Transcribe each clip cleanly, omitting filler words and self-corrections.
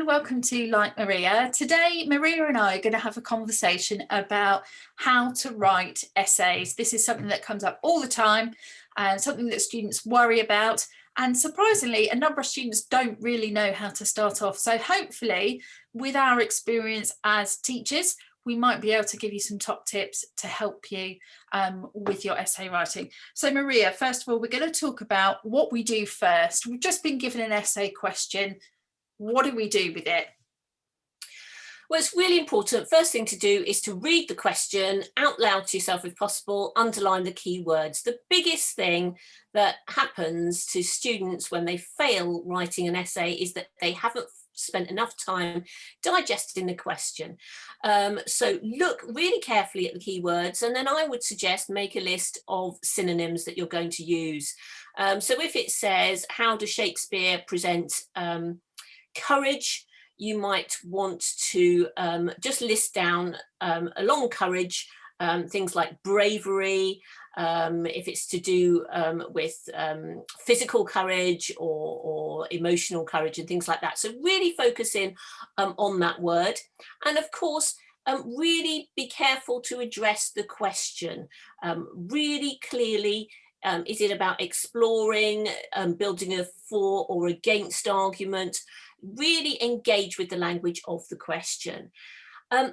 welcome to Like Maria. Today, Maria and I are going to have a conversation about how to write essays. This is something that comes up all the time and something that students worry about. And surprisingly, a number of students don't really know how to start off. So hopefully, with our experience as teachers, we might be able to give you some top tips to help you with your essay writing. So Maria, first of all, we're going to talk about what we do first. We've just been given an essay question. What do we do with it? Well, it's really important. First thing to do is to read the question out loud to yourself if possible, underline the key words. The biggest thing that happens to students when they fail writing an essay is that they haven't spent enough time digesting the question. So look really carefully at the key words, and then I would suggest make a list of synonyms that you're going to use. So if it says, how does Shakespeare present courage, you might want to just list down along courage things like bravery, if it's to do with physical courage or emotional courage and things like that. So really focus in on that word. And of course, really be careful to address the question really clearly. Is it about exploring, building a for or against argument? Really engage with the language of the question.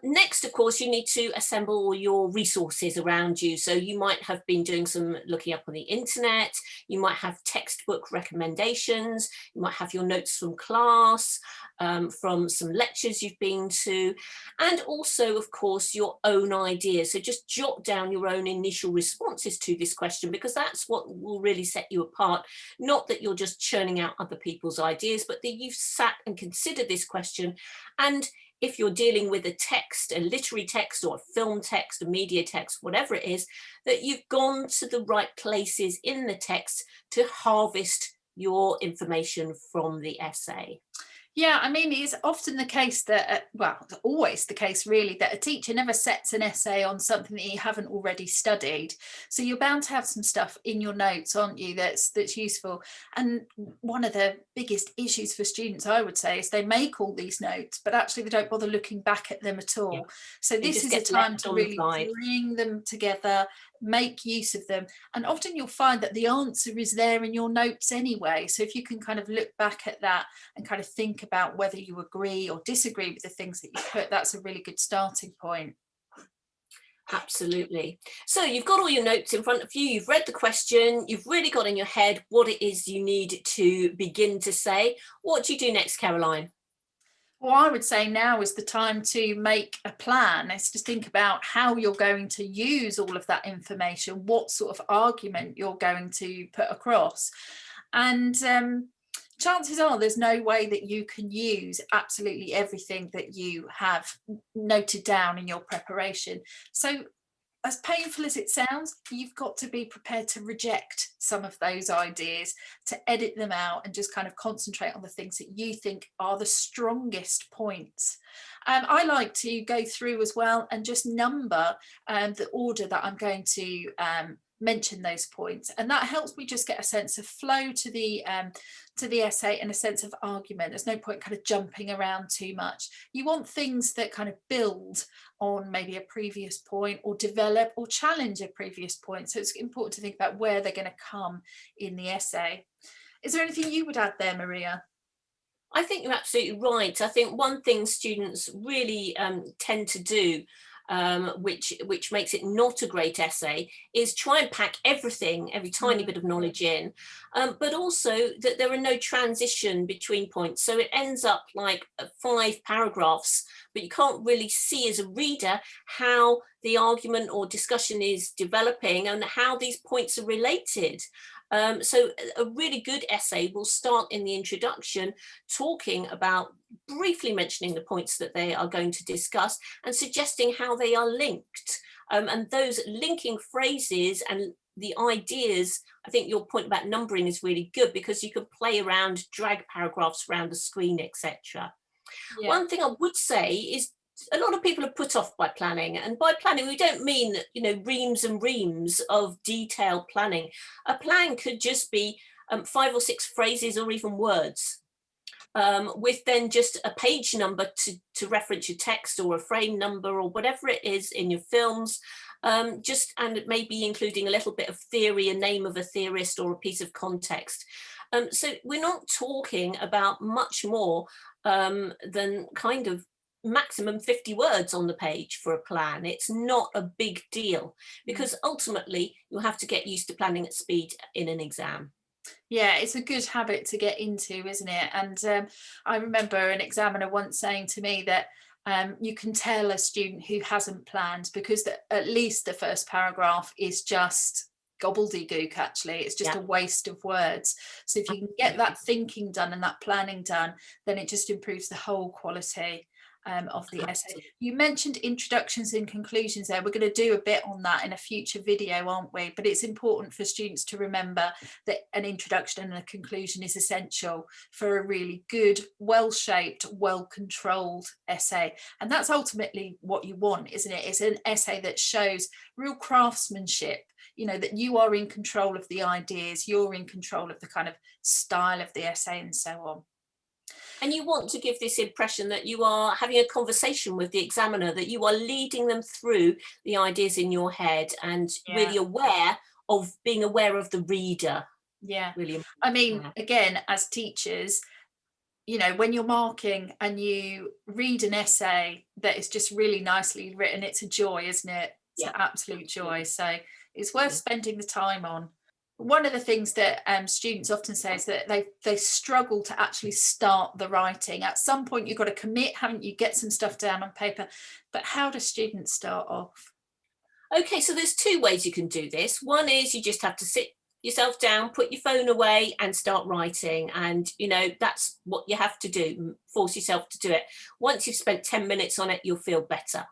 Next, of course, you need to assemble all your resources around you. So you might have been doing some looking up on the internet, you might have textbook recommendations, you might have your notes from class, from some lectures you've been to, and also, of course, your own ideas. So just jot down your own initial responses to this question, because that's what will really set you apart. Not that you're just churning out other people's ideas, but that you've sat and considered this question. And if you're dealing with a text, a literary text or a film text, a media text, whatever it is, that you've gone to the right places in the text to harvest your information from the essay. Yeah, I mean, it's often the case that, well, it's always the case really, that a teacher never sets an essay on something that you haven't already studied. So you're bound to have some stuff in your notes, aren't you, that's useful. And one of the biggest issues for students, I would say, is they make all these notes, but actually they don't bother looking back at them at all. Yeah. So this is a time to really bring them together, make use of them, and often you'll find that the answer is there in your notes anyway. So if you can kind of look back at that and kind of think about whether you agree or disagree with the things that you put, that's a really good starting point. Absolutely. So you've got all your notes in front of you, you've read the question, you've really got in your head what it is you need to begin to say. What do you do next, Caroline? Well, I would say now is the time to make a plan. It's to think about how you're going to use all of that information, what sort of argument you're going to put across. And chances are there's no way that you can use absolutely everything that you have noted down in your preparation. So as painful as it sounds, you've got to be prepared to reject some of those ideas, to edit them out and just kind of concentrate on the things that you think are the strongest points. I like to go through as well and just number the order that I'm going to mention those points, and that helps me just get a sense of flow to the essay and a sense of argument. There's no point kind of jumping around too much. You want things that kind of build on maybe a previous point or develop or challenge a previous point. So it's important to think about where they're going to come in the essay. Is there anything you would add there, Maria? I think you're absolutely right. I think one thing students really tend to do, which makes it not a great essay, is try and pack everything, every tiny bit of knowledge in, but also that there are no transition between points. So it ends up like 5 paragraphs, but you can't really see as a reader how the argument or discussion is developing and how these points are related. So a really good essay will start in the introduction, talking about, briefly mentioning the points that they are going to discuss and suggesting how they are linked. And those linking phrases and the ideas, I think your point about numbering is really good, because you can play around, drag paragraphs around the screen, etc. Yeah. One thing I would say is a lot of people are put off by planning, and by planning we don't mean, you know, reams and reams of detailed planning. A plan could just be 5 or 6 phrases or even words. with then just a page number to reference your text, or a frame number, or whatever it is in your films. And maybe including a little bit of theory, a name of a theorist, or a piece of context. So we're not talking about much more than kind of maximum 50 words on the page for a plan. It's not a big deal, because ultimately you'll have to get used to planning at speed in an exam. Yeah, it's a good habit to get into, isn't it? And I remember an examiner once saying to me that you can tell a student who hasn't planned because at least the first paragraph is just gobbledygook. Actually, it's just a waste of words. So if you can get that thinking done and that planning done, then it just improves the whole quality of the essay. You mentioned introductions and conclusions there. We're going to do a bit on that in a future video, aren't we? But it's important for students to remember that an introduction and a conclusion is essential for a really good, well-shaped, well-controlled essay. And that's ultimately what you want, isn't it? It's an essay that shows real craftsmanship, you know, that you are in control of the ideas, you're in control of the kind of style of the essay and so on. And you want to give this impression that you are having a conversation with the examiner, that you are leading them through the ideas in your head, and really being aware of the reader. Yeah, really. I mean, again, as teachers, you know, when you're marking and you read an essay that is just really nicely written, it's a joy, isn't it? It's an absolute joy. So it's worth spending the time on. One of the things that students often say is that they struggle to actually start the writing. At some point you've got to commit, haven't you? Get some stuff down on paper. But how do students start off? Okay, so there's two ways you can do this. One is you just have to sit yourself down, put your phone away and start writing. And, you know, that's what you have to do. Force yourself to do it. Once you've spent 10 minutes on it, you'll feel better.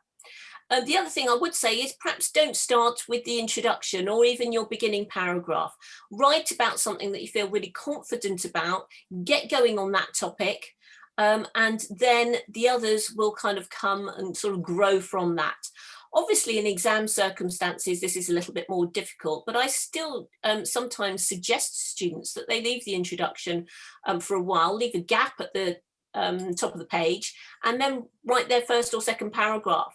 The other thing I would say is perhaps don't start with the introduction or even your beginning paragraph. Write about something that you feel really confident about, get going on that topic, and then the others will kind of come and sort of grow from that. Obviously, in exam circumstances, this is a little bit more difficult, but I still sometimes suggest to students that they leave the introduction for a while, leave a gap at the top of the page, and then write their first or second paragraph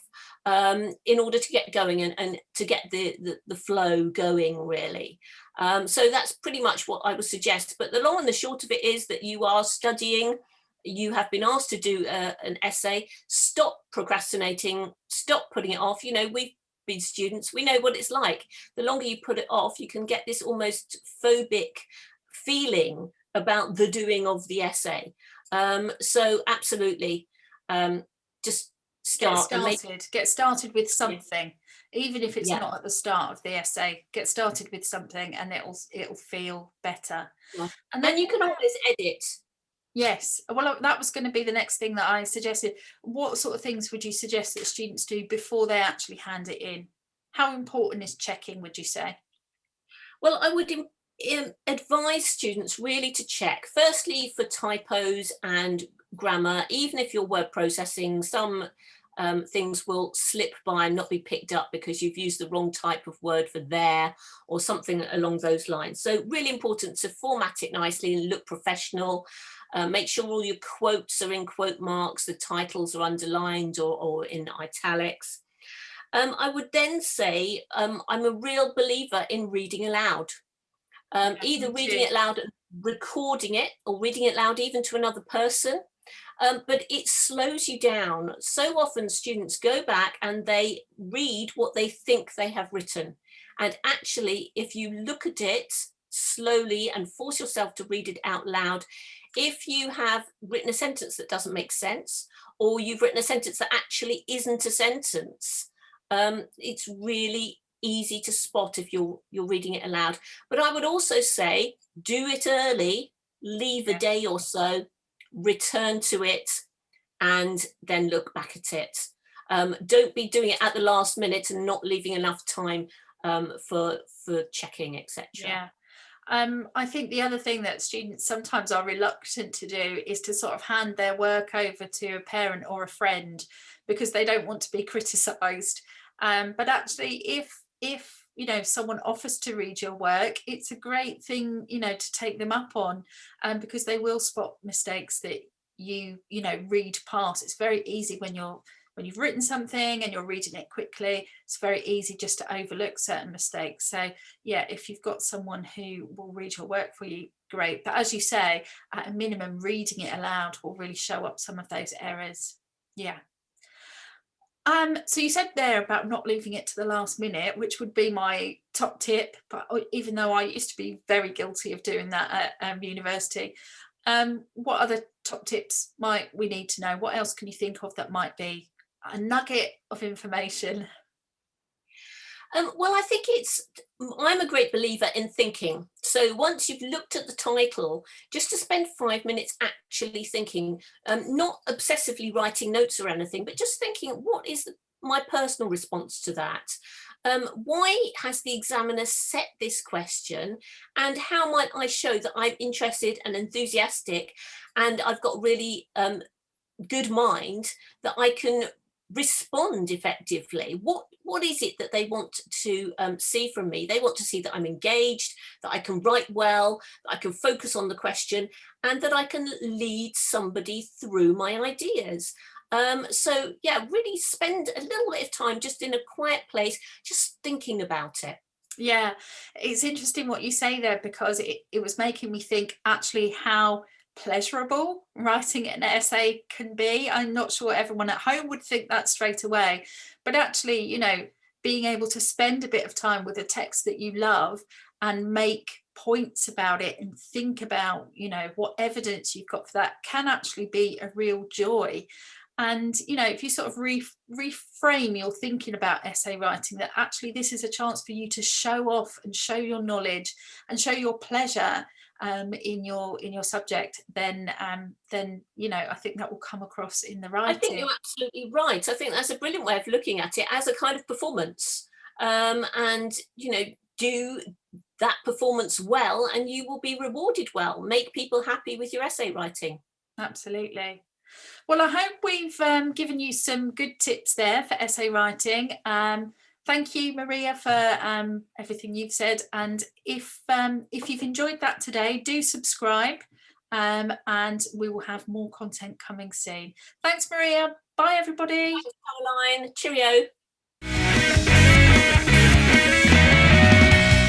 in order to get going and to get the flow going, really. So that's pretty much what I would suggest. But the long and the short of it is that you are studying, you have been asked to do an essay. Stop procrastinating, stop putting it off. You know, we've been students, we know what it's like. The longer you put it off, you can get this almost phobic feeling about the doing of the essay. So absolutely, just start. Get started with something, even if it's not at the start of the essay. Get started with something and it'll feel better. And then you can always edit. Yes, well, that was going to be the next thing that I suggested. What sort of things would you suggest that students do before they actually hand it in? How important is checking, would you say? Well, I would advise students really to check, firstly, for typos and grammar. Even if you're word processing, some things will slip by and not be picked up because you've used the wrong type of word for there or something along those lines. So really important to format it nicely and look professional. Make sure all your quotes are in quote marks, the titles are underlined or in italics. I would then say I'm a real believer in reading aloud. Either reading it aloud and recording it, or reading it loud even to another person. But it slows you down. So often students go back and they read what they think they have written. And actually, if you look at it slowly and force yourself to read it out loud, if you have written a sentence that doesn't make sense, or you've written a sentence that actually isn't a sentence, it's really easy to spot if you're reading it aloud. But I would also say do it early, leave a day or so, return to it, and then look back at it. Don't be doing it at the last minute and not leaving enough time for checking, etc. Yeah. I think the other thing that students sometimes are reluctant to do is to sort of hand their work over to a parent or a friend because they don't want to be criticised. But actually, if you know someone offers to read your work, it's a great thing, you know, to take them up on, because they will spot mistakes that you know, read past. It's very easy when you've written something and you're reading it quickly, it's very easy just to overlook certain mistakes. So yeah, if you've got someone who will read your work for you, great. But as you say, at a minimum, reading it aloud will really show up some of those errors. Yeah. So you said there about not leaving it to the last minute, which would be my top tip, but even though I used to be very guilty of doing that at university, what other top tips might we need to know? What else can you think of that might be a nugget of information? Well, I think I'm a great believer in thinking. So once you've looked at the title, just to spend 5 minutes actually thinking, not obsessively writing notes or anything, but just thinking, what is my personal response to that? Why has the examiner set this question? And how might I show that I'm interested and enthusiastic and I've got really good mind that I can respond effectively? What is it that they want to see from me? They want to see that I'm engaged, that I can write well, that I can focus on the question, and that I can lead somebody through my ideas. So yeah, really spend a little bit of time just in a quiet place, just thinking about it. Yeah, it's interesting what you say there, because it was making me think actually how pleasurable writing an essay can be. I'm not sure everyone at home would think that straight away, but actually, you know, being able to spend a bit of time with a text that you love and make points about it and think about, you know, what evidence you've got for that can actually be a real joy. And you know, if you sort of reframe your thinking about essay writing, that actually this is a chance for you to show off and show your knowledge and show your pleasure in your subject, then you know, I think that will come across in the I think writing. you're absolutely right. I think that's a brilliant way of looking at it, as a kind of performance. And, you know, do that performance well and you will be rewarded well. Make people happy with your essay writing. Absolutely. Well, I hope we've given you some good tips there for essay writing. Thank you, Maria, for everything you've said. And if you've enjoyed that today, do subscribe, and we will have more content coming soon. Thanks, Maria. Bye, everybody. Thanks, Caroline. Cheerio.